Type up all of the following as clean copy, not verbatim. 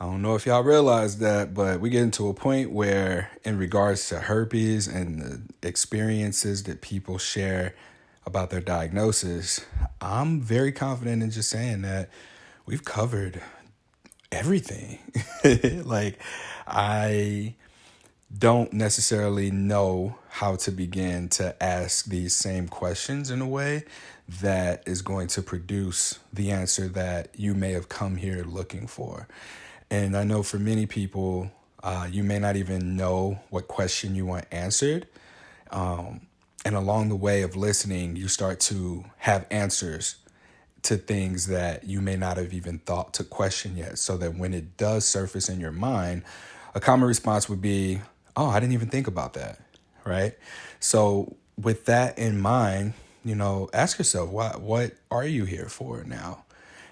I don't know if y'all realize that, but we get into a point where, in regards to herpes and the experiences that people share about their diagnosis, I'm very confident in just saying that we've covered everything. Like, I don't necessarily know how to begin to ask these same questions in a way that is going to produce the answer that you may have come here looking for. And I know for many people, you may not even know what question you want answered. And along the way of listening, you start to have answers to things that you may not have even thought to question yet. So that when it does surface in your mind, a common response would be, oh, I didn't even think about that. Right. So with that in mind, ask yourself, what are you here for now?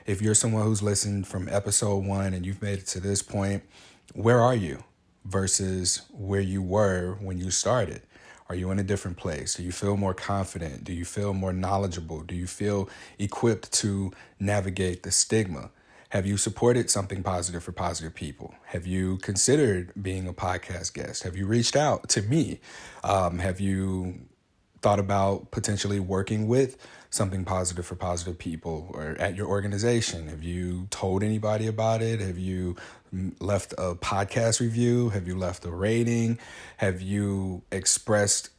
If you're someone who's listened from episode 1 and you've made it to this point, where are you versus where you were when you started? Are you in a different place? Do you feel more confident? Do you feel more knowledgeable? Do you feel equipped to navigate the stigma? Have you supported something positive for positive people? Have you considered being a podcast guest? Have you reached out to me? Have you thought about potentially working with something positive for positive people or at your organization? Have you told anybody about it? Have you left a podcast review? Have you left a rating? Have you expressed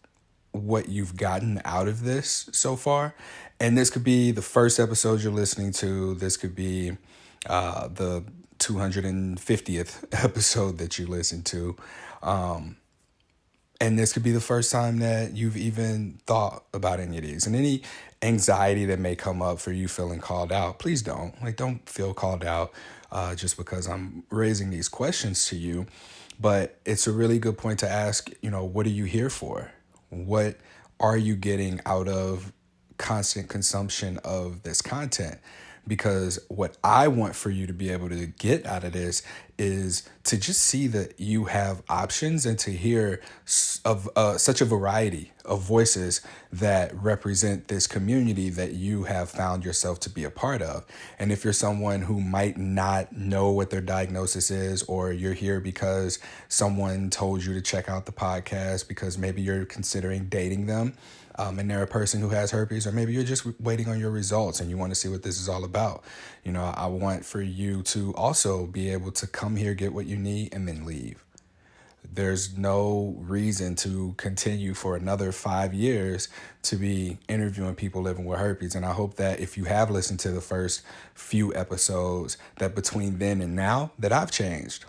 what you've gotten out of this so far? And this could be the first episode you're listening to. This could be the 250th episode that you listen to. And this could be the first time that you've even thought about any of these. And any anxiety that may come up for you feeling called out, please don't. Don't feel called out just because I'm raising these questions to you. But it's a really good point to ask, what are you here for? What are you getting out of constant consumption of this content? Because what I want for you to be able to get out of this is to just see that you have options and to hear of such a variety of voices that represent this community that you have found yourself to be a part of. And if you're someone who might not know what their diagnosis is, or you're here because someone told you to check out the podcast because maybe you're considering dating them, and they're a person who has herpes, or maybe you're just waiting on your results and you want to see what this is all about. I want for you to also be able to come here, get what you need, and then leave. There's no reason to continue for another 5 years to be interviewing people living with herpes. And I hope that if you have listened to the first few episodes, that between then and now that I've changed.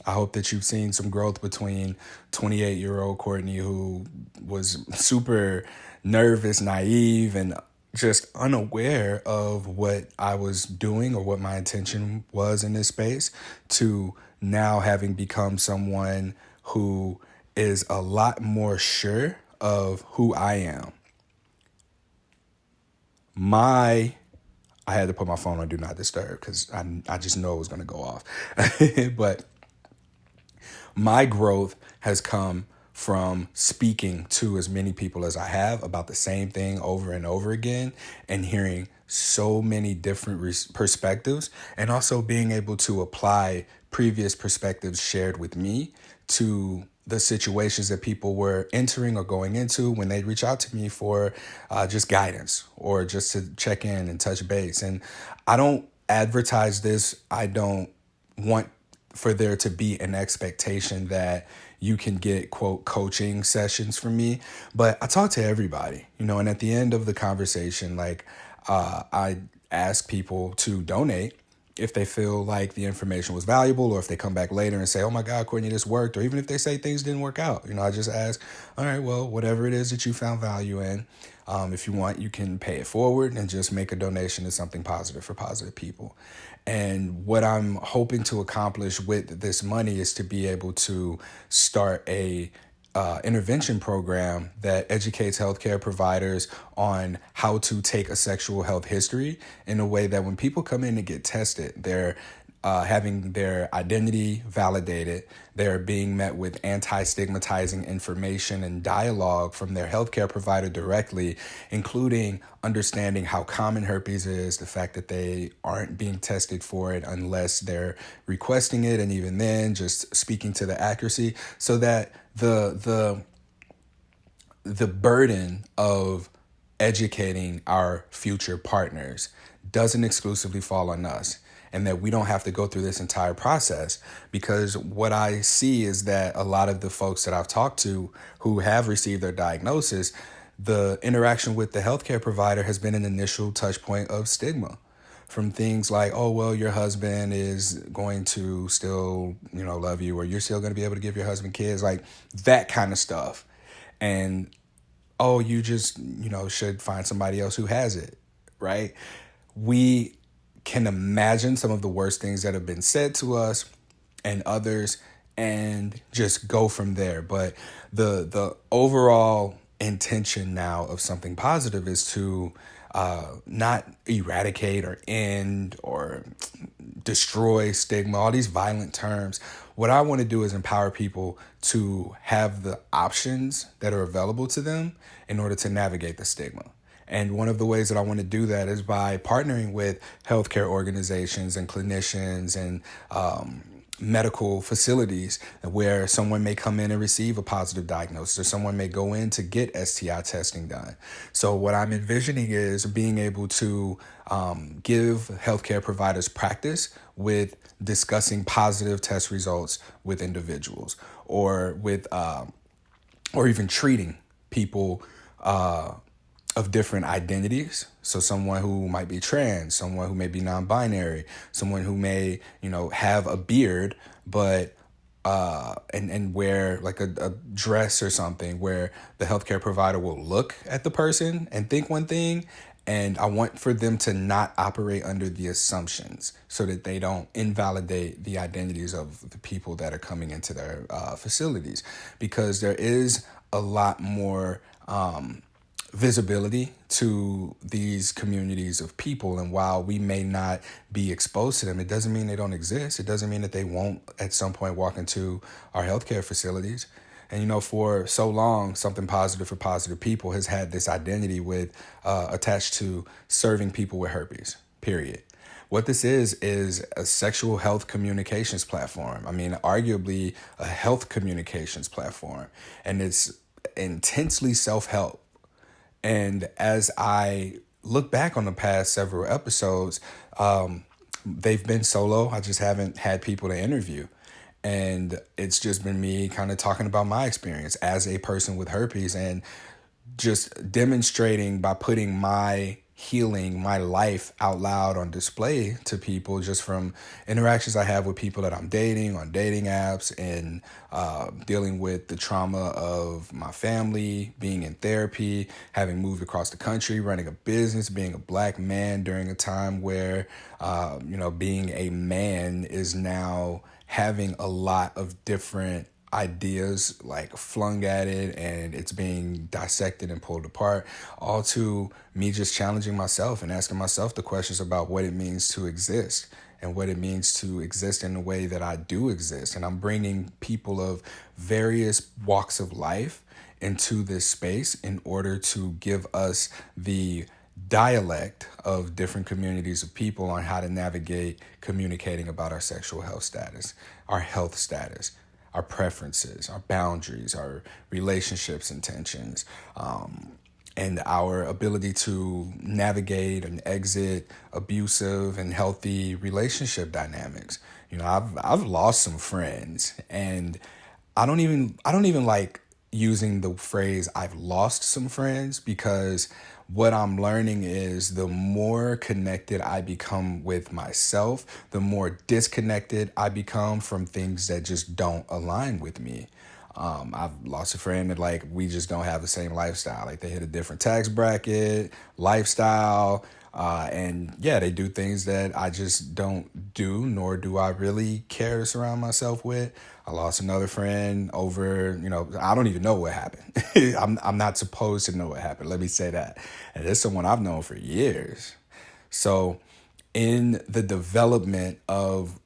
I hope that you've seen some growth between 28-year-old Courtney, who was super nervous, naive, and just unaware of what I was doing or what my intention was in this space, to now having become someone who is a lot more sure of who I am. I had to put my phone on Do Not Disturb because I just know it was going to go off. But my growth has come from speaking to as many people as I have about the same thing over and over again, and hearing so many different perspectives, and also being able to apply previous perspectives shared with me to the situations that people were entering or going into when they reach out to me for just guidance or just to check in and touch base. And I don't advertise this. I don't want for there to be an expectation that you can get, quote, coaching sessions from me. But I talk to everybody, and at the end of the conversation, I ask people to donate if they feel like the information was valuable, or if they come back later and say, oh my God, Courtney, this worked. Or even if they say things didn't work out, I just ask, all right, well, whatever it is that you found value in, if you want, you can pay it forward and just make a donation to something positive for positive people. And what I'm hoping to accomplish with this money is to be able to start a intervention program that educates healthcare providers on how to take a sexual health history in a way that when people come in to get tested, they're having their identity validated. They're being met with anti-stigmatizing information and dialogue from their healthcare provider directly, including understanding how common herpes is, the fact that they aren't being tested for it unless they're requesting it, and even then, just speaking to the accuracy, so that the burden of educating our future partners doesn't exclusively fall on us, and that we don't have to go through this entire process. Because what I see is that a lot of the folks that I've talked to who have received their diagnosis, the interaction with the healthcare provider has been an initial touch point of stigma, from things like, oh, well, your husband is going to still, love you, or you're still going to be able to give your husband kids, like that kind of stuff. And, oh, you just, should find somebody else who has it, right? We can imagine some of the worst things that have been said to us and others and just go from there. But the overall intention now of something positive is to not eradicate or end or destroy stigma, all these violent terms. What I want to do is empower people to have the options that are available to them in order to navigate the stigma. And one of the ways that I want to do that is by partnering with healthcare organizations and clinicians and medical facilities where someone may come in and receive a positive diagnosis, or someone may go in to get STI testing done. So what I'm envisioning is being able to give healthcare providers practice with discussing positive test results with individuals, or with or even treating people of different identities. So someone who might be trans, someone who may be non-binary, someone who may, have a beard, but and wear like a dress or something, where the healthcare provider will look at the person and think one thing. And I want for them to not operate under the assumptions, so that they don't invalidate the identities of the people that are coming into their facilities. Because there is a lot more visibility to these communities of people. And while we may not be exposed to them, it doesn't mean they don't exist. It doesn't mean that they won't at some point walk into our healthcare facilities. And, for so long, something positive for positive people has had this identity with attached to serving people with herpes, period. What this is a sexual health communications platform. I mean, arguably a health communications platform. And it's intensely self-help. And as I look back on the past several episodes, they've been solo. I just haven't had people to interview. And it's just been me kind of talking about my experience as a person with herpes, and just demonstrating by putting my healing, my life out loud on display to people, just from interactions I have with people that I'm dating on dating apps, and dealing with the trauma of my family, being in therapy, having moved across the country, running a business, being a Black man during a time where, being a man is now having a lot of different ideas like flung at it, and it's being dissected and pulled apart, all to me just challenging myself and asking myself the questions about what it means to exist, and what it means to exist in the way that I do exist. And I'm bringing people of various walks of life into this space in order to give us the dialect of different communities of people on how to navigate communicating about our sexual health status, our health status, our preferences, our boundaries, our relationships intentions, and our ability to navigate and exit abusive and healthy relationship dynamics. I've lost some friends, and I don't even like using the phrase I've lost some friends, because what I'm learning is the more connected I become with myself, the more disconnected I become from things that just don't align with me. I've lost a friend that we just don't have the same lifestyle. Like, they hit a different tax bracket, lifestyle, and yeah, they do things that I just don't do, nor do I really care to surround myself with. I lost another friend over, I don't even know what happened. I'm not supposed to know what happened. Let me say that. And it's someone I've known for years. So in the development of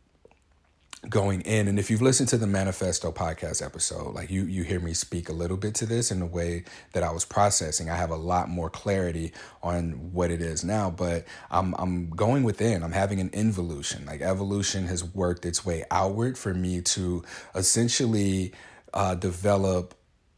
going in. And if you've listened to the Manifesto podcast episode, like you hear me speak a little bit to this in the way that I was processing. I have a lot more clarity on what it is now, but I'm going within. I'm having an involution. Like evolution has worked its way outward for me to essentially develop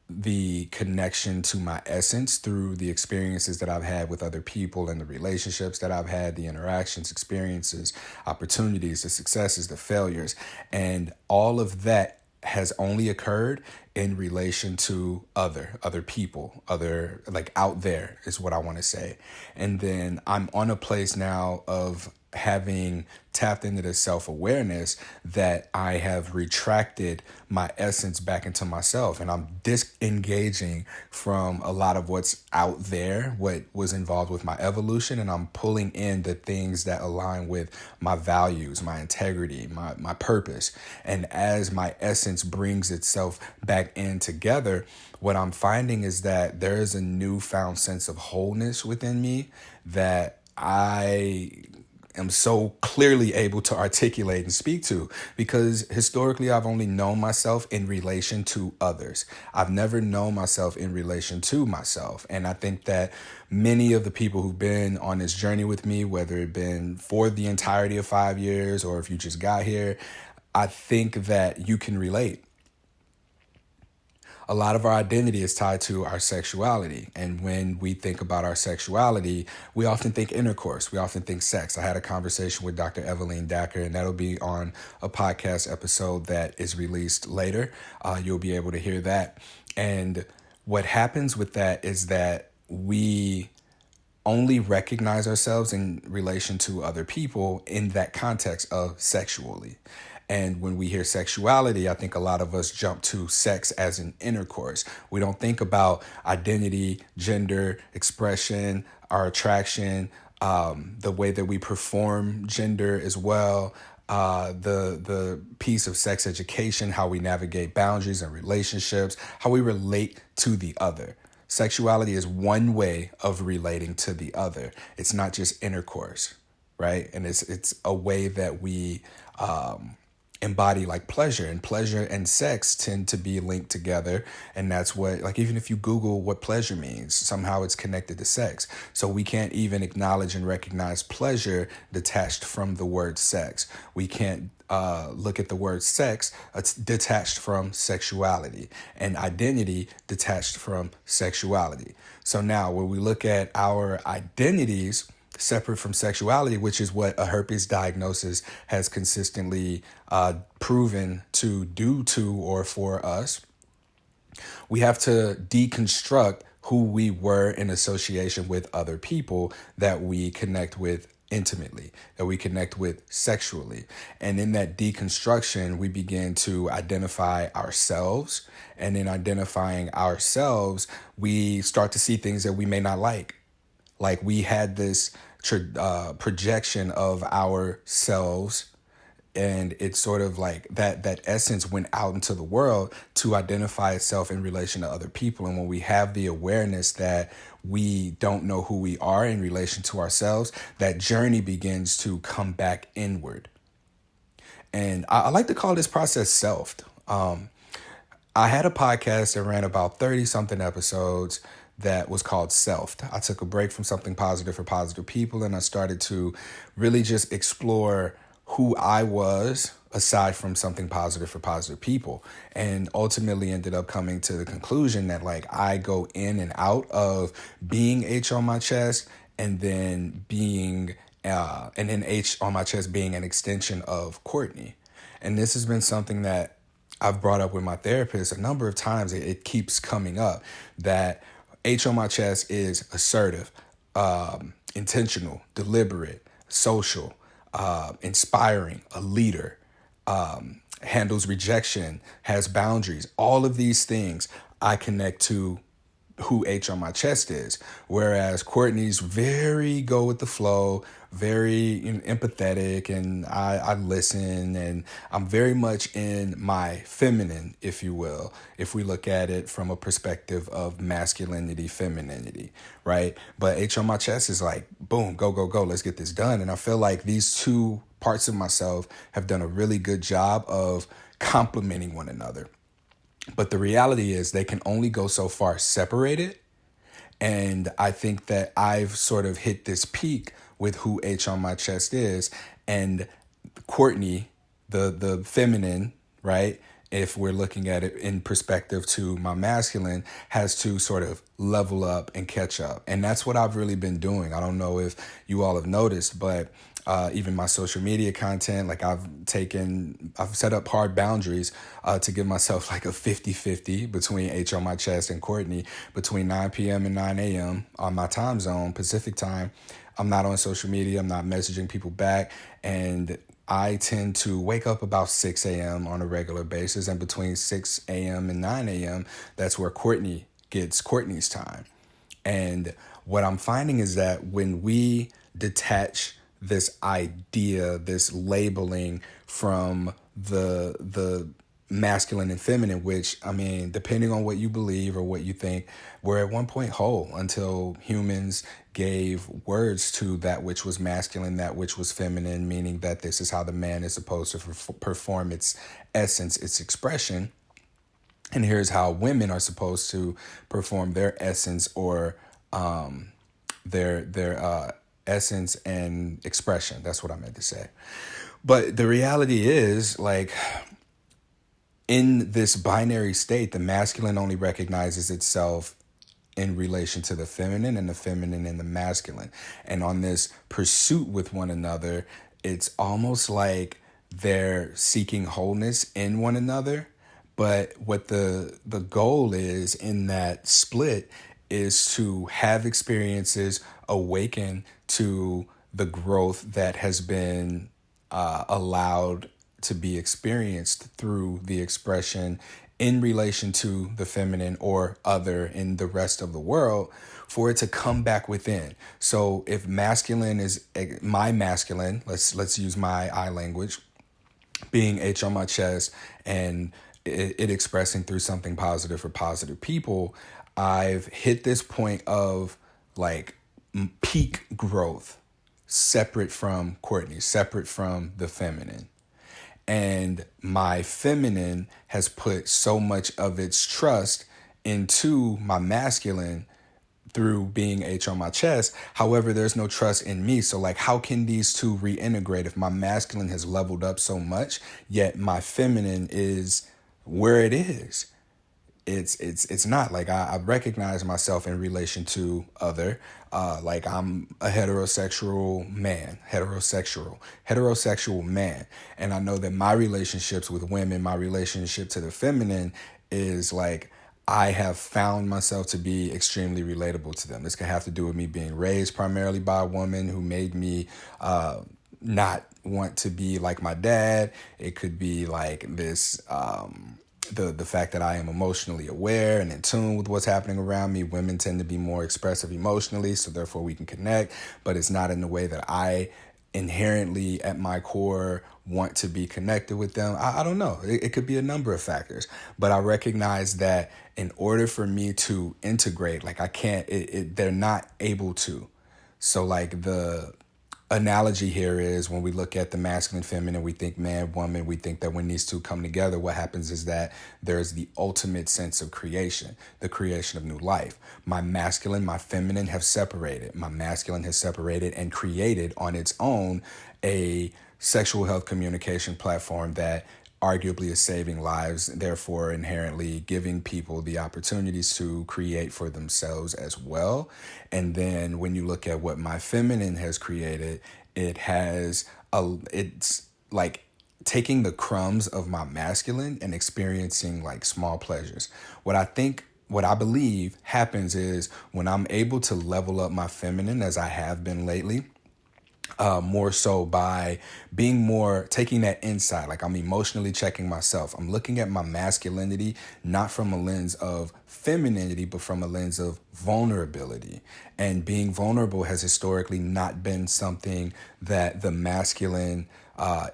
the connection to my essence through the experiences that I've had with other people and the relationships that I've had, the interactions, experiences, opportunities, the successes, the failures. And all of that has only occurred in relation to other people, other, like, out there is what I want to say. And then I'm on a place now of having tapped into this self-awareness that I have retracted my essence back into myself, and I'm disengaging from a lot of what's out there, what was involved with my evolution, and I'm pulling in the things that align with my values, my integrity, my purpose. And as my essence brings itself back in together, what I'm finding is that there is a newfound sense of wholeness within me that I am so clearly able to articulate and speak to, because historically I've only known myself in relation to others. I've never known myself in relation to myself. And I think that many of the people who've been on this journey with me, whether it been for the entirety of 5 years or if you just got here, I think that you can relate. A lot of our identity is tied to our sexuality. And when we think about our sexuality, we often think intercourse. We often think sex. I had a conversation with Dr. Evelyn Dacker, and that'll be on a podcast episode that is released later. You'll be able to hear that. And what happens with that is that we only recognize ourselves in relation to other people in that context of sexually. And when we hear sexuality, I think a lot of us jump to sex as an intercourse. We don't think about identity, gender, expression, our attraction, the way that we perform gender as well, the piece of sex education, how we navigate boundaries and relationships, how we relate to the other. Sexuality is one way of relating to the other. It's not just intercourse, right? And it's a way that we embody, like, pleasure and sex tend to be linked together. And that's what, like, even if you Google what pleasure means, somehow it's connected to sex. So we can't even acknowledge and recognize pleasure detached from the word sex. We can't look at the word sex detached from sexuality, and identity detached from sexuality. So now when we look at our identities separate from sexuality, which is what a herpes diagnosis has consistently proven to do to or for us, we have to deconstruct who we were in association with other people that we connect with intimately, that we connect with sexually. And in that deconstruction, we begin to identify ourselves. And in identifying ourselves, we start to see things that we may not like. Like, we had this projection of ourselves, and it's sort of like that essence went out into the world to identify itself in relation to other people. And when we have the awareness that we don't know who we are in relation to ourselves, that journey begins to come back inward. And I like to call this process self. I had a podcast that ran about 30 something episodes that was called Self. I took a break from something positive for positive people, and I started to really just explore who I was aside from something positive for positive people, and ultimately ended up coming to the conclusion that, like, I go in and out of being H on my chest, and then being and then H on my chest being an extension of Courtney. And this has been something that I've brought up with my therapist a number of times. It keeps coming up that H on my chest is assertive, intentional, deliberate, social, inspiring, a leader, handles rejection, has boundaries. All of these things I connect to who H on my chest is. Whereas Courtney's very go with the flow, very empathetic, and I listen, and I'm very much in my feminine, if you will, if we look at it from a perspective of masculinity, femininity, right? But H on my chest is like, boom, go, go, go, let's get this done. And I feel like these two parts of myself have done a really good job of complementing one another. But the reality is they can only go so far separated. And I think that I've sort of hit this peak with who H on my chest is. And Courtney, the feminine, right? If we're looking at it in perspective to my masculine, has to sort of level up and catch up. And that's what I've really been doing. I don't know if you all have noticed, but even my social media content, like I've set up hard boundaries to give myself like a 50-50 between H on my chest and Courtney between 9 p.m. and 9 a.m. on my time zone, Pacific time. I'm not on social media. I'm not messaging people back. And I tend to wake up about 6 a.m. on a regular basis. And between 6 a.m. and 9 a.m., that's where Courtney gets Courtney's time. And what I'm finding is that when we detach this idea, this labeling from the masculine and feminine, which, I mean, depending on what you believe or what you think, we're at one point whole until humans gave words to that which was masculine, that which was feminine, meaning that this is how the man is supposed to perform its essence, its expression. And here's how women are supposed to perform their essence or their essence and expression. That's what I meant to say. But the reality is, like, in this binary state, the masculine only recognizes itself in relation to the feminine and the feminine in the masculine. And on this pursuit with one another, it's almost like they're seeking wholeness in one another. But what the goal is in that split is to have experiences awaken to the growth that has been allowed to be experienced through the expression in relation to the feminine or other in the rest of the world, for it to come back within. So if masculine is my masculine, let's use my I language, being H on my chest and it expressing through something positive for positive people, I've hit this point of like peak growth, separate from Courtney, separate from the feminine. And my feminine has put so much of its trust into my masculine through being H on my chest. However, there's no trust in me. So like, how can these two reintegrate if my masculine has leveled up so much, yet my feminine is where it is? It's not like I recognize myself in relation to other, like I'm a heterosexual man, heterosexual man. And I know that my relationships with women, my relationship to the feminine is like, I have found myself to be extremely relatable to them. This can have to do with me being raised primarily by a woman who made me, not want to be like my dad. It could be like this, the fact that I am emotionally aware and in tune with what's happening around me. Women tend to be more expressive emotionally, so therefore we can connect, but it's not in the way that I inherently at my core want to be connected with them. I don't know. It could be a number of factors, but I recognize that in order for me to integrate, like I can't, they're not able to. So like the analogy here is when we look at the masculine, feminine, we think man, woman, we think that when these two come together, what happens is that there's the ultimate sense of creation, the creation of new life. My masculine, my feminine have separated. My masculine has separated and created on its own a sexual health communication platform that arguably is saving lives, therefore inherently giving people the opportunities to create for themselves as well. And then when you look at what my feminine has created, it's like taking the crumbs of my masculine and experiencing like small pleasures. What I believe happens is when I'm able to level up my feminine, as I have been lately, more so by being more taking that inside, like I'm emotionally checking myself. I'm looking at my masculinity not from a lens of femininity, but from a lens of vulnerability. And being vulnerable has historically not been something that the masculine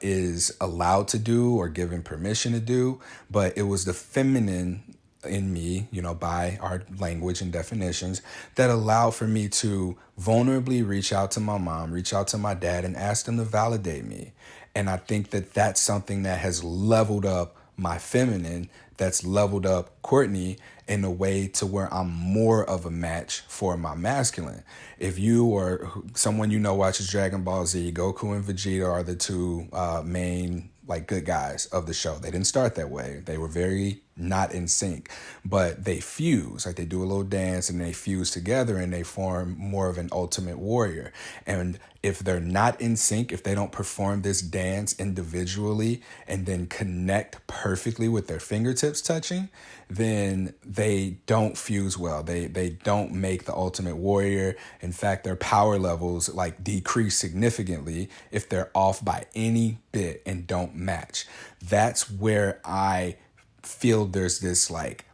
is allowed to do or given permission to do, but it was the feminine in me, by our language and definitions, that allow for me to vulnerably reach out to my mom, reach out to my dad, and ask them to validate me. And I think that that's something that has leveled up my feminine, that's leveled up Courtney in a way to where I'm more of a match for my masculine. If you or someone you know watches Dragon Ball Z, Goku and Vegeta are the two main like good guys of the show. They didn't start that way. They were very not in sync, but they fuse. Like they do a little dance and they fuse together and they form more of an ultimate warrior. And if they're not in sync, if they don't perform this dance individually and then connect perfectly with their fingertips touching, then they don't fuse well. They don't make the ultimate warrior. In fact, their power levels like decrease significantly if they're off by any bit and don't match. That's where I feel there's this like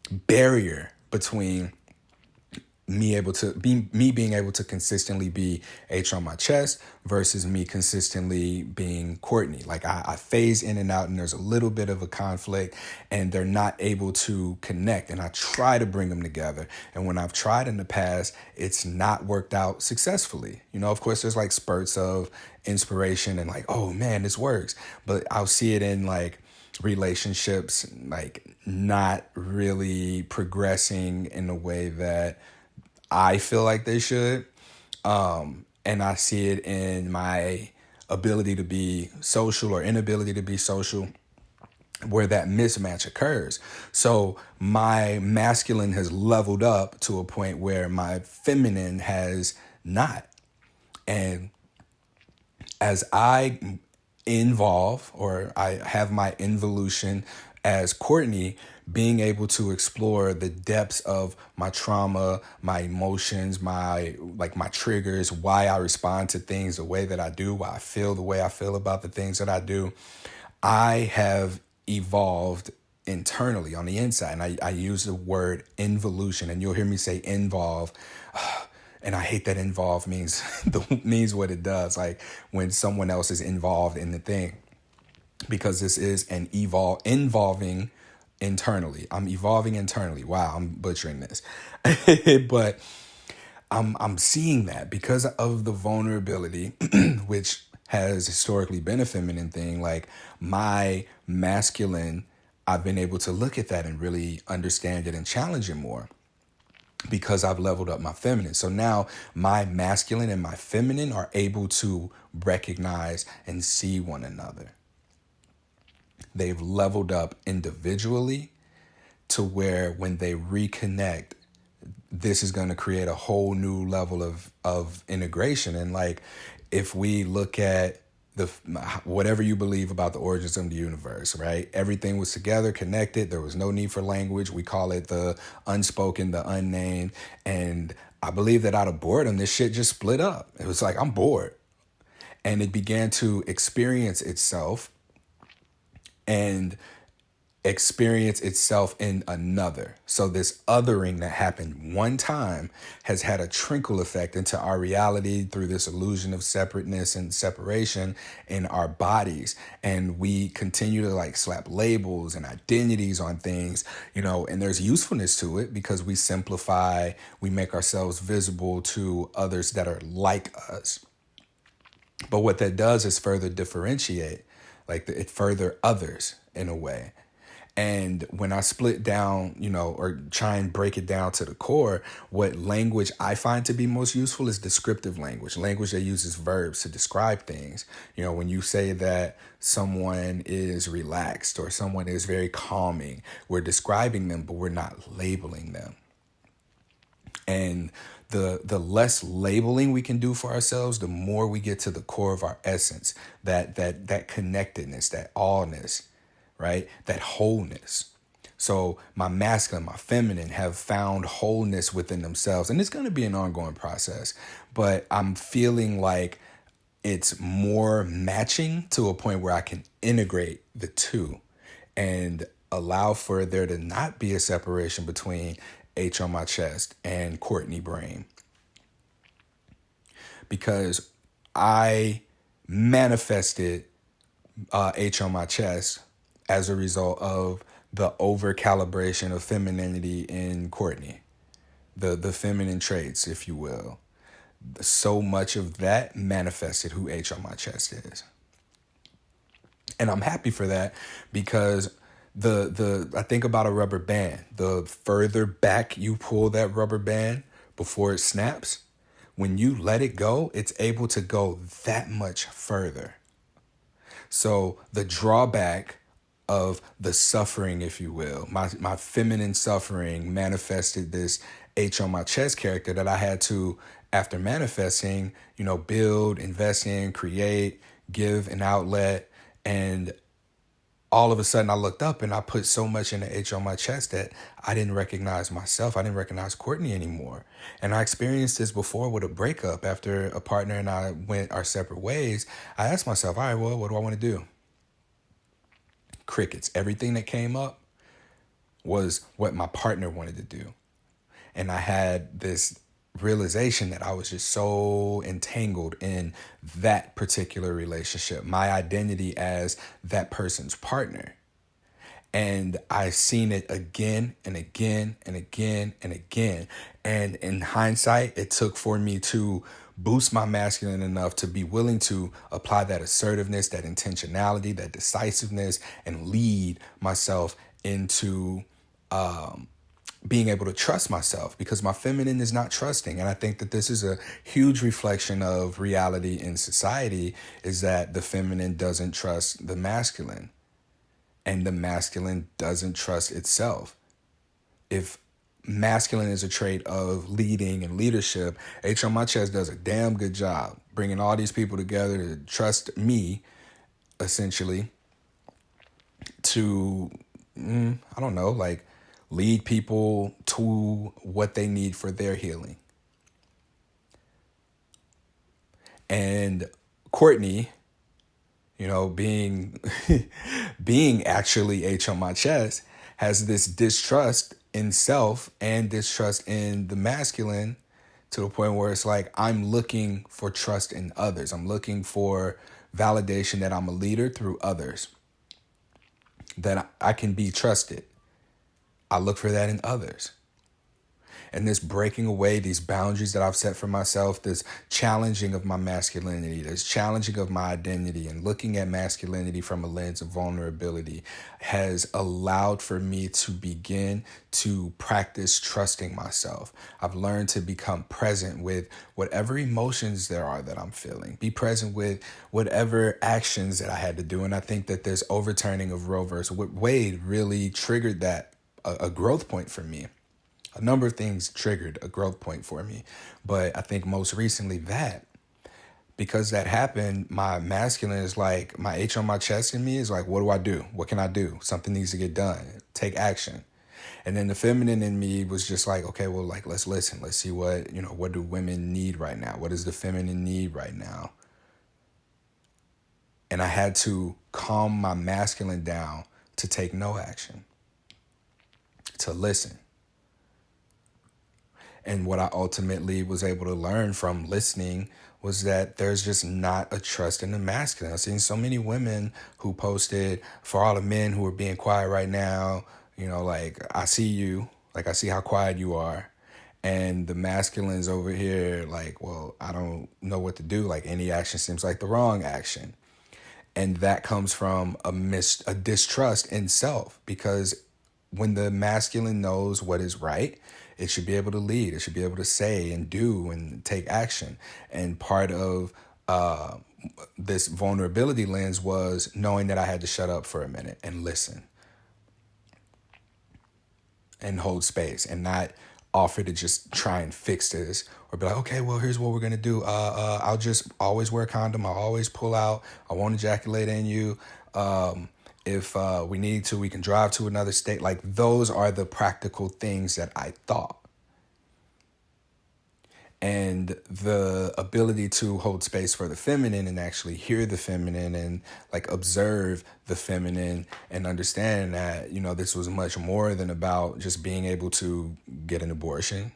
barrier between me being able to consistently be H on my chest versus me consistently being Courtney. Like I phase in and out and there's a little bit of a conflict and they're not able to connect, and I try to bring them together. And when I've tried in the past, it's not worked out successfully. You know, of course there's like spurts of inspiration and like, oh man, this works. But I'll see it in like relationships, like not really progressing in a way that I feel like they should. And I see it in my ability to be social or inability to be social where that mismatch occurs. So my masculine has leveled up to a point where my feminine has not. And as I involve or I have my involution as Courtney, being able to explore the depths of my trauma, my emotions, my triggers, why I respond to things the way that I do, why I feel the way I feel about the things that I do, I have evolved internally on the inside. And I use the word involution, and you'll hear me say involve. And I hate that involve means means what it does, like when someone else is involved in the thing, because this is an involving internally. I'm evolving internally. Wow, I'm butchering this. But I'm seeing that because of the vulnerability, which has historically been a feminine thing, like my masculine, I've been able to look at that and really understand it and challenge it more, because I've leveled up my feminine. So now my masculine and my feminine are able to recognize and see one another. They've leveled up individually to where when they reconnect, this is going to create a whole new level of integration. And like, if we look at whatever you believe about the origins of the universe, right? Everything was together, connected. There was no need for language. We call it the unspoken, the unnamed. And I believe that out of boredom, this shit just split up. It was like, I'm bored. And it began to experience itself and experience itself in another. So this othering that happened one time has had a trickle effect into our reality through this illusion of separateness and separation in our bodies. And we continue to like slap labels and identities on things, you know, and there's usefulness to it because we simplify, we make ourselves visible to others that are like us. But what that does is further differentiate, like it further others in a way. And when I split down, you know, or try and break it down to the core, what language I find to be most useful is descriptive language, language that uses verbs to describe things. You know, when you say that someone is relaxed or someone is very calming, we're describing them, but we're not labeling them. And the less labeling we can do for ourselves, the more we get to the core of our essence, that connectedness, that allness, right? That wholeness. So my masculine, my feminine have found wholeness within themselves. And it's going to be an ongoing process, but I'm feeling like it's more matching to a point where I can integrate the two and allow for there to not be a separation between H on my chest and Courtney brain. Because I manifested H on my chest as a result of the over calibration of femininity in Courtney, the feminine traits, if you will. So much of that manifested who H on my chest is. And I'm happy for that because the I think about a rubber band. The further back you pull that rubber band before it snaps, when you let it go, it's able to go that much further. So the drawback of the suffering, if you will, my feminine suffering manifested this H on my chest character that I had to, after manifesting, build, invest in, create, give an outlet. And all of a sudden I looked up and I put so much in the H on my chest that I didn't recognize myself. I didn't recognize Courtney anymore. And I experienced this before with a breakup. After a partner and I went our separate ways, I asked myself, all right, well, what do I want to do? Crickets. Everything that came up was what my partner wanted to do. And I had this realization that I was just so entangled in that particular relationship, my identity as that person's partner. And I seen it again and again and again and again. And in hindsight, it took for me to boost my masculine enough to be willing to apply that assertiveness, that intentionality, that decisiveness, and lead myself into being able to trust myself, because my feminine is not trusting. And I think that this is a huge reflection of reality in society, is that the feminine doesn't trust the masculine and the masculine doesn't trust itself. If masculine is a trait of leading and leadership, H on my chest does a damn good job bringing all these people together to trust me, essentially, to, I don't know, like lead people to what they need for their healing. And Courtney, being being actually H on my chest, has this distrust in self and distrust in the masculine, to the point where it's like I'm looking for trust in others. I'm looking for validation that I'm a leader through others, that I can be trusted. I look for that in others. And this breaking away, these boundaries that I've set for myself, this challenging of my masculinity, this challenging of my identity, and looking at masculinity from a lens of vulnerability has allowed for me to begin to practice trusting myself. I've learned to become present with whatever emotions there are that I'm feeling, be present with whatever actions that I had to do. And I think that this overturning of Roe versus Wade really triggered that, a growth point for me. A number of things triggered a growth point for me, but I think most recently that, because that happened, my masculine is like, my H on my chest in me is like, what do I do? What can I do? Something needs to get done. Take action. And then the feminine in me was just like, okay, well, like, let's listen. Let's see what do women need right now? What does the feminine need right now? And I had to calm my masculine down to take no action, to listen. And what I ultimately was able to learn from listening was that there's just not a trust in the masculine. I've seen so many women who posted, for all the men who are being quiet right now, like, I see you, like, I see how quiet you are. And the masculine's over here like, well, I don't know what to do. Like, any action seems like the wrong action. And that comes from a distrust in self, because when the masculine knows what is right, it should be able to lead. It should be able to say and do and take action. And part of this vulnerability lens was knowing that I had to shut up for a minute and listen and hold space, and not offer to just try and fix this, or be like, okay, well, here's what we're going to do. I'll just always wear a condom. I'll always pull out. I won't ejaculate in you. If we need to, we can drive to another state. Like, those are the practical things that I thought. And the ability to hold space for the feminine and actually hear the feminine and like observe the feminine and understand that, this was much more than about just being able to get an abortion.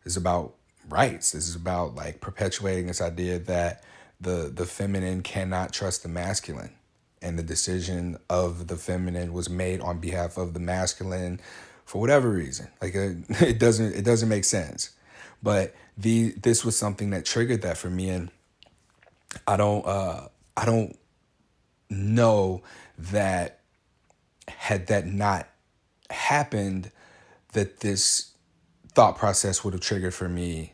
It's about rights. This is about like perpetuating this idea that the feminine cannot trust the masculine. And the decision of the feminine was made on behalf of the masculine for whatever reason. Like, it doesn't make sense. But this was something that triggered that for me, and I don't know that had that not happened, that this thought process would have triggered for me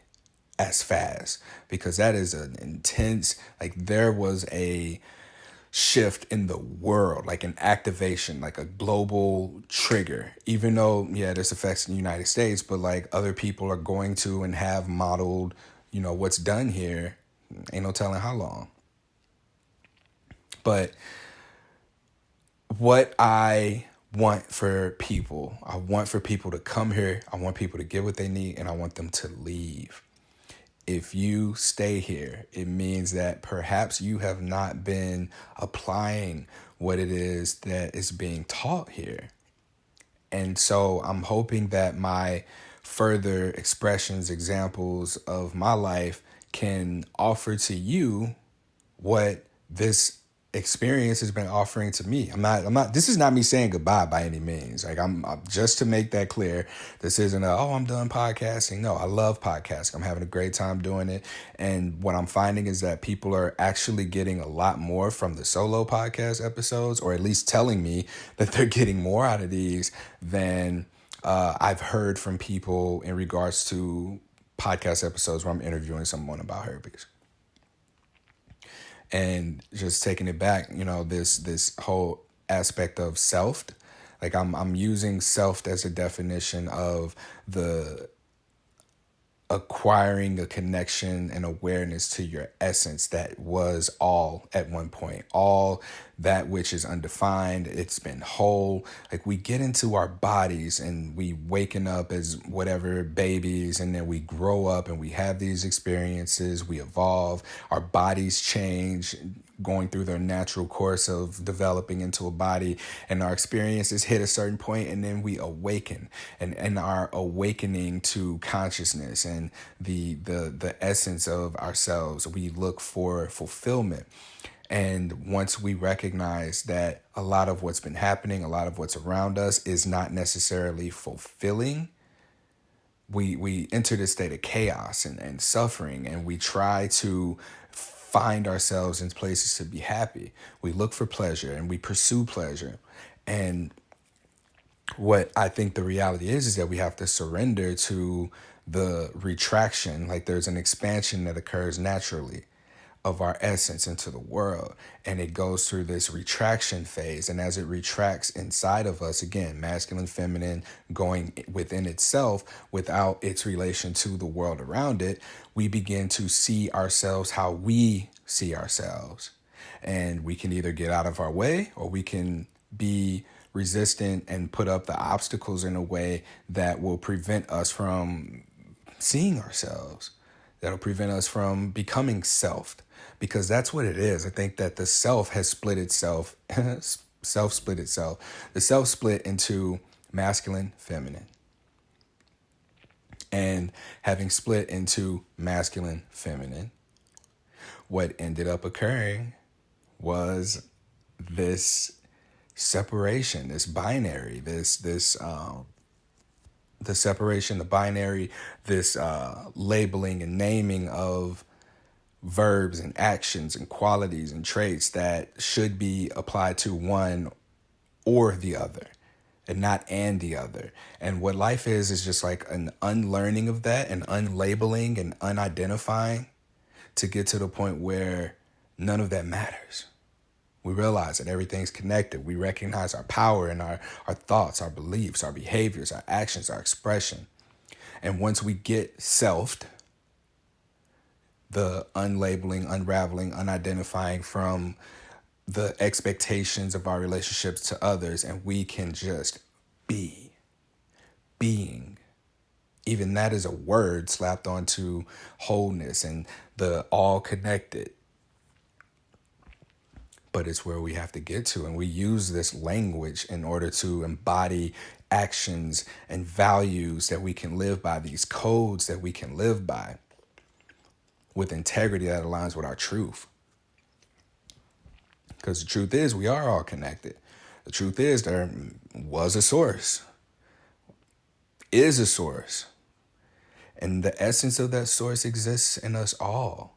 as fast, because that is an intense, like there was a shift in the world, like an activation, like a global trigger, even though, yeah, this affects the United States, but like other people are going to and have modeled, what's done here. Ain't no telling how long. But what I want for people to come here, I want people to get what they need, and I want them to leave. If you stay here, it means that perhaps you have not been applying what it is that is being taught here. And so I'm hoping that my further expressions, examples of my life can offer to you what this experience has been offering to me. This is not me saying goodbye by any means. Like I'm just to make that clear. This isn't I'm done podcasting. No, I love podcasting. I'm having a great time doing it. And what I'm finding is that people are actually getting a lot more from the solo podcast episodes, or at least telling me that they're getting more out of these than I've heard from people in regards to podcast episodes where I'm interviewing someone about herpes. And just taking it back, this whole aspect of self, like I'm using self as a definition of the acquiring a connection and awareness to your essence that was all at one point, all that which is undefined. It's been whole. Like we get into our bodies and we waking up as whatever babies, and then we grow up and we have these experiences, we evolve, our bodies change, going through their natural course of developing into a body, and our experiences hit a certain point, and then we awaken, and our awakening to consciousness and the essence of ourselves, we look for fulfillment. And once we recognize that a lot of what's been happening, a lot of what's around us is not necessarily fulfilling, we enter this state of chaos and suffering, and we try to find ourselves in places to be happy. We look for pleasure and we pursue pleasure. And what I think the reality is that we have to surrender to the retraction. Like there's an expansion that occurs naturally of our essence into the world, and it goes through this retraction phase. And as it retracts inside of us, again, masculine, feminine, going within itself without its relation to the world around it, we begin to see ourselves how we see ourselves. And we can either get out of our way, or we can be resistant and put up the obstacles in a way that will prevent us from seeing ourselves, that'll prevent us from becoming self, because that's what it is. I think that the self has split itself, split itself. The self split into masculine, feminine. And having split into masculine, feminine, what ended up occurring was this separation, this binary, the separation, the binary, this labeling and naming of verbs and actions and qualities and traits that should be applied to one or the other, and not and the other. And what life is just like an unlearning of that, and unlabeling and unidentifying, to get to the point where none of that matters. We realize that everything's connected. We recognize our power in our thoughts, our beliefs, our behaviors, our actions, our expression. And once we get selfed, the unlabeling, unraveling, unidentifying from the expectations of our relationships to others, and we can just being. Even that is a word slapped onto wholeness and the all connected. But it's where we have to get to. And we use this language in order to embody actions and values that we can live by, these codes that we can live by with integrity that aligns with our truth. Because the truth is, we are all connected. The truth is, there was a source, is a source. And the essence of that source exists in us all.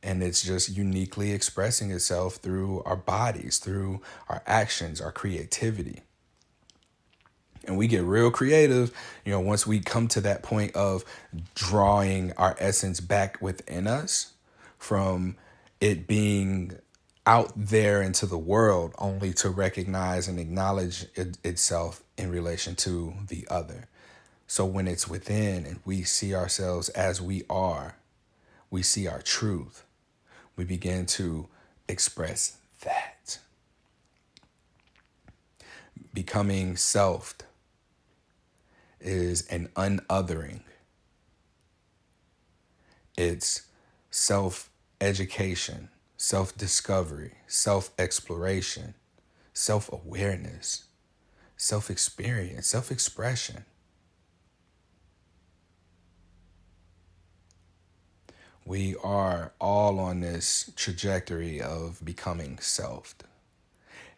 And it's just uniquely expressing itself through our bodies, through our actions, our creativity. And we get real creative, once we come to that point of drawing our essence back within us from it being out there into the world only to recognize and acknowledge itself in relation to the other. So when it's within and we see ourselves as we are, we see our truth, we begin to express that. Becoming self is an unothering. It's self-education, self-discovery, self-exploration, self-awareness, self-experience, self-expression. We are all on this trajectory of becoming self.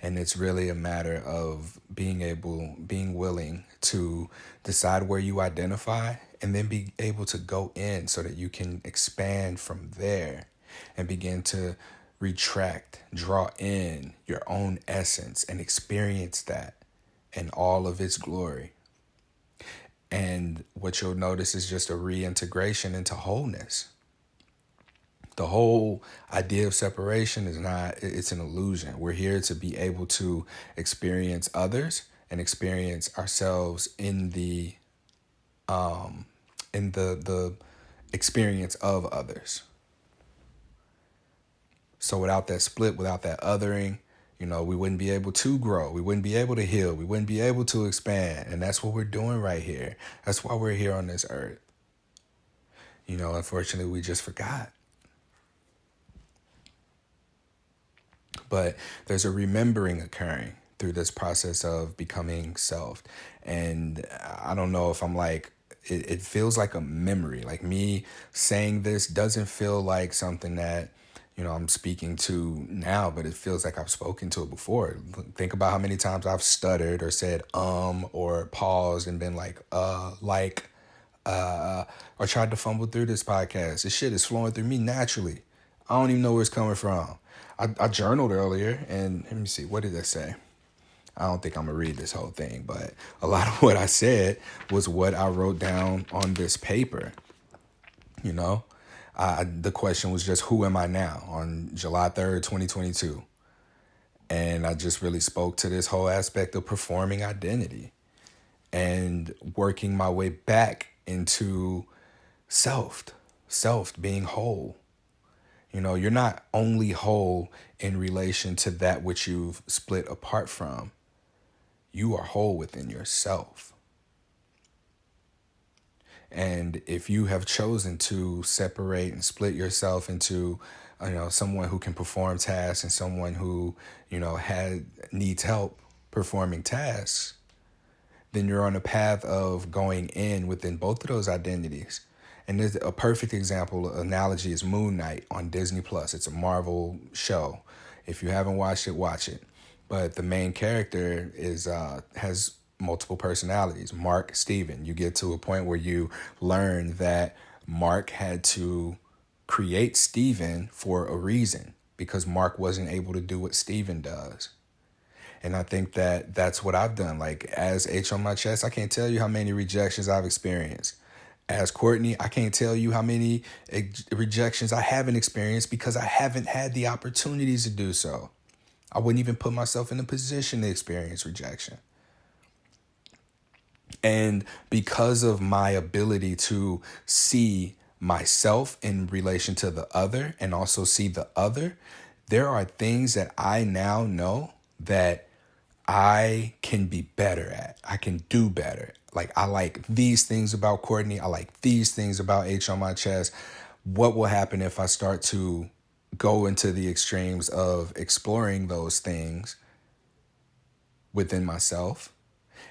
And it's really a matter of being willing to decide where you identify and then be able to go in so that you can expand from there and begin to retract, draw in your own essence and experience that in all of its glory. And what you'll notice is just a reintegration into wholeness. The whole idea of separation it's an illusion. We're here to be able to experience others and experience ourselves in the experience of others. So without that split, without that othering, we wouldn't be able to grow. We wouldn't be able to heal. We wouldn't be able to expand. And that's what we're doing right here. That's why we're here on this earth. Unfortunately, we just forgot. But there's a remembering occurring through this process of becoming self. And I don't know if I'm it feels like a memory. Like me saying this doesn't feel like something that, I'm speaking to now, but it feels like I've spoken to it before. Think about how many times I've stuttered or said, or paused and been or tried to fumble through this podcast. This shit is flowing through me naturally. I don't even know where it's coming from. I journaled earlier, and let me see, what did I say? I don't think I'm going to read this whole thing, but a lot of what I said was what I wrote down on this paper. The question was just, who am I now on July 3rd, 2022? And I just really spoke to this whole aspect of performing identity and working my way back into self being whole. You're not only whole in relation to that which you've split apart from. You are whole within yourself. And if you have chosen to separate and split yourself into, someone who can perform tasks and someone who, needs help performing tasks, then you're on a path of going in within both of those identities. And there's a perfect analogy is Moon Knight on Disney Plus. It's a Marvel show. If you haven't watched it, watch it. But the main character has multiple personalities. Mark, Steven. You get to a point where you learn that Mark had to create Steven for a reason because Mark wasn't able to do what Steven does. And I think that that's what I've done. As H on my chest, I can't tell you how many rejections I've experienced. As Courtney, I can't tell you how many rejections I haven't experienced because I haven't had the opportunities to do so. I wouldn't even put myself in a position to experience rejection. And because of my ability to see myself in relation to the other and also see the other, there are things that I now know that I can be better at. I can do better. I like these things about Courtney. I like these things about H on my chest. What will happen if I start to go into the extremes of exploring those things within myself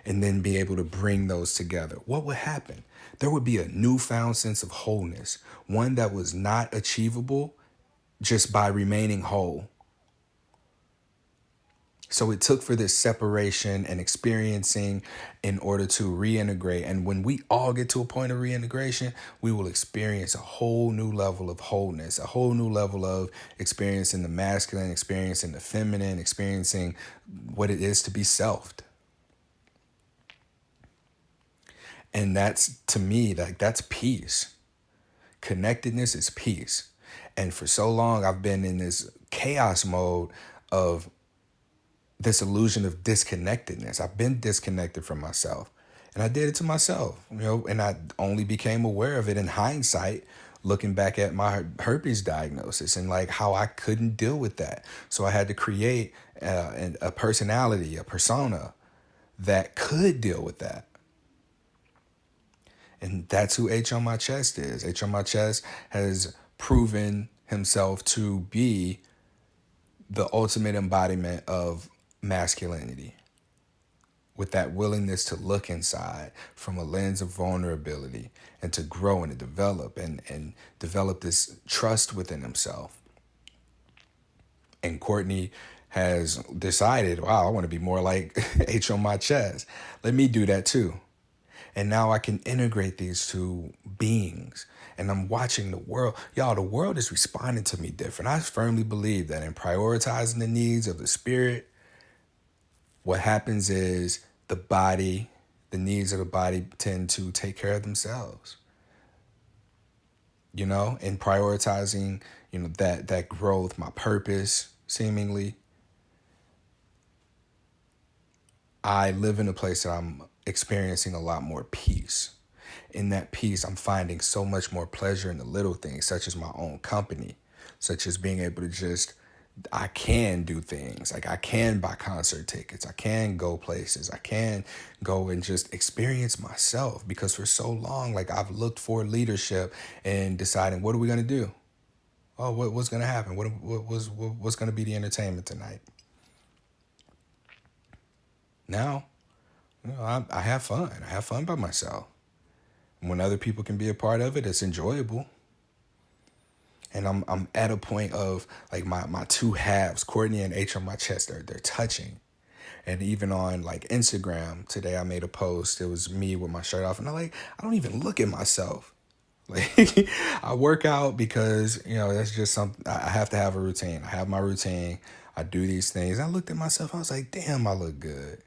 and then be able to bring those together? What would happen? There would be a newfound sense of wholeness, one that was not achievable just by remaining whole. So it took for this separation and experiencing in order to reintegrate. And when we all get to a point of reintegration, we will experience a whole new level of wholeness, a whole new level of experiencing the masculine, experiencing the feminine, experiencing what it is to be selfed. And that's, to me, like, that's peace. Connectedness is peace. And for so long, I've been in this chaos mode of this illusion of disconnectedness. I've been disconnected from myself. And I did it to myself, and I only became aware of it in hindsight, looking back at my herpes diagnosis and like how I couldn't deal with that. So I had to create a personality, a persona that could deal with that. And that's who H on my chest is. H on my chest has proven himself to be the ultimate embodiment of masculinity, with that willingness to look inside from a lens of vulnerability and to grow and to develop and develop this trust within himself. And Courtney has decided, wow, I want to be more like H on my chest. Let me do that too. And now I can integrate these two beings. And I'm watching the world. Y'all, the world is responding to me different. I firmly believe that in prioritizing the needs of the spirit, what happens is the needs of the body tend to take care of themselves. And prioritizing, that growth, my purpose, seemingly, I live in a place that I'm experiencing a lot more peace. In that peace, I'm finding so much more pleasure in the little things, such as my own company, such as being able to I can do things. Like I can buy concert tickets. I can go places. I can go and just experience myself, because for so long, like I've looked for leadership and deciding, what are we going to do? Oh, what's going to happen? What's going to be the entertainment tonight? Now, I have fun. I have fun by myself. When other people can be a part of it, it's enjoyable. And I'm at a point of like my two halves, Courtney and H on my chest, they're touching. And even on like Instagram today, I made a post. It was me with my shirt off, and I don't even look at myself. Like I work out because that's just something. I have to have a routine. I have my routine. I do these things. I looked at myself. I was like, damn, I look good.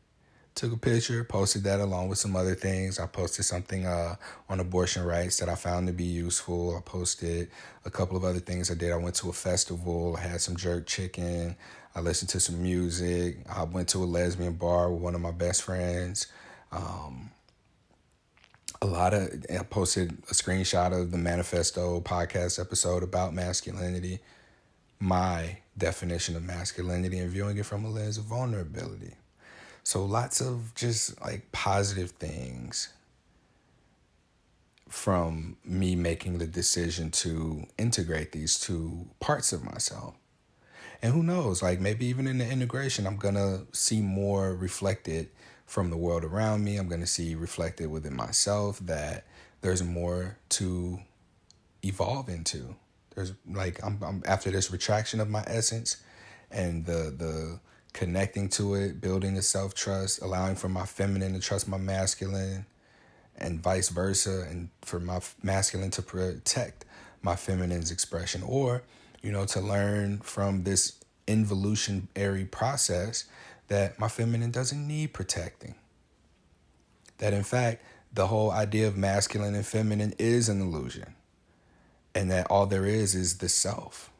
Took a picture, posted that along with some other things. I posted something on abortion rights that I found to be useful. I posted a couple of other things I did. I went to a festival. I had some jerk chicken. I listened to some music. I went to a lesbian bar with one of my best friends. I posted a screenshot of the Manifesto podcast episode about masculinity, my definition of masculinity, and viewing it from a lens of vulnerability. So lots of just like positive things from me making the decision to integrate these two parts of myself. And who knows, like maybe even in the integration, I'm going to see more reflected from the world around me. I'm going to see reflected within myself that there's more to evolve into. There's like, I'm after this retraction of my essence and the connecting to it, building the self-trust, allowing for my feminine to trust my masculine, and vice versa, and for my masculine to protect my feminine's expression, or, to learn from this involutionary process that my feminine doesn't need protecting. That in fact, the whole idea of masculine and feminine is an illusion, and that all there is the self.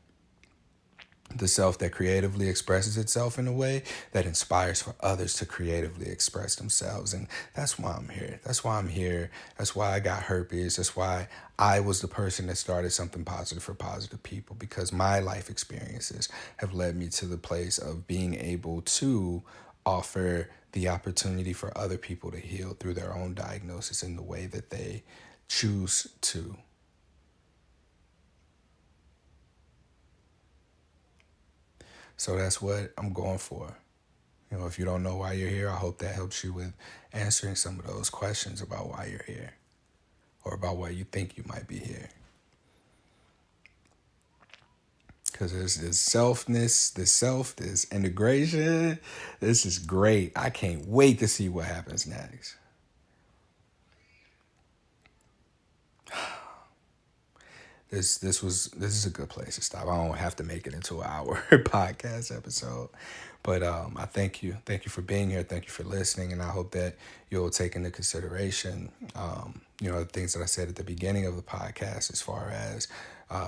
The self that creatively expresses itself in a way that inspires for others to creatively express themselves. And that's why I'm here. That's why I'm here. That's why I got herpes. That's why I was the person that started something positive for positive people, because my life experiences have led me to the place of being able to offer the opportunity for other people to heal through their own diagnosis in the way that they choose to. So that's what I'm going for. If you don't know why you're here, I hope that helps you with answering some of those questions about why you're here, or about why you think you might be here. Because there's this selfness, this self, this integration. This is great. I can't wait to see what happens next. This is a good place to stop. I don't have to make it into an hour podcast episode, but I thank you for being here, thank you for listening, and I hope that you'll take into consideration the things that I said at the beginning of the podcast as far as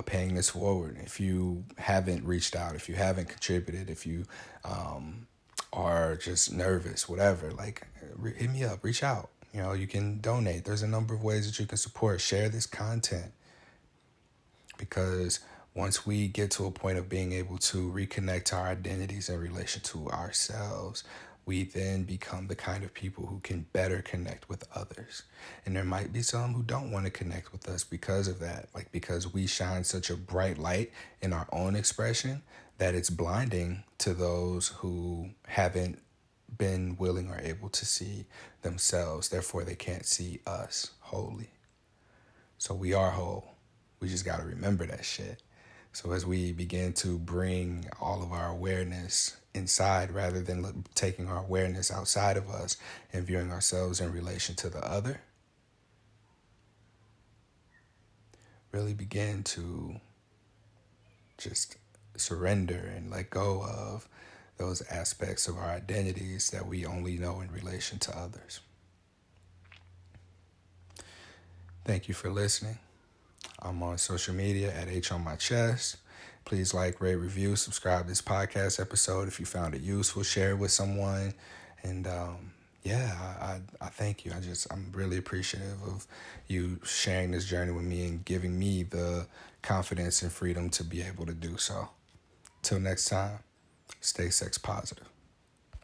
paying this forward. If you haven't reached out, if you haven't contributed, if you are just nervous, whatever, like hit me up, reach out. You can donate. There's a number of ways that you can support. Share this content. Because once we get to a point of being able to reconnect to our identities in relation to ourselves, we then become the kind of people who can better connect with others. And there might be some who don't want to connect with us because of that, like because we shine such a bright light in our own expression that it's blinding to those who haven't been willing or able to see themselves. Therefore, they can't see us wholly. So we are whole. We just got to remember that shit. So as we begin to bring all of our awareness inside rather than taking our awareness outside of us and viewing ourselves in relation to the other, really begin to just surrender and let go of those aspects of our identities that we only know in relation to others. Thank you for listening. I'm on social media at H on my chest. Please like, rate, review, subscribe to this podcast episode if you found it useful. Share it with someone. And I thank you. I'm really appreciative of you sharing this journey with me and giving me the confidence and freedom to be able to do so. Till next time, stay sex positive.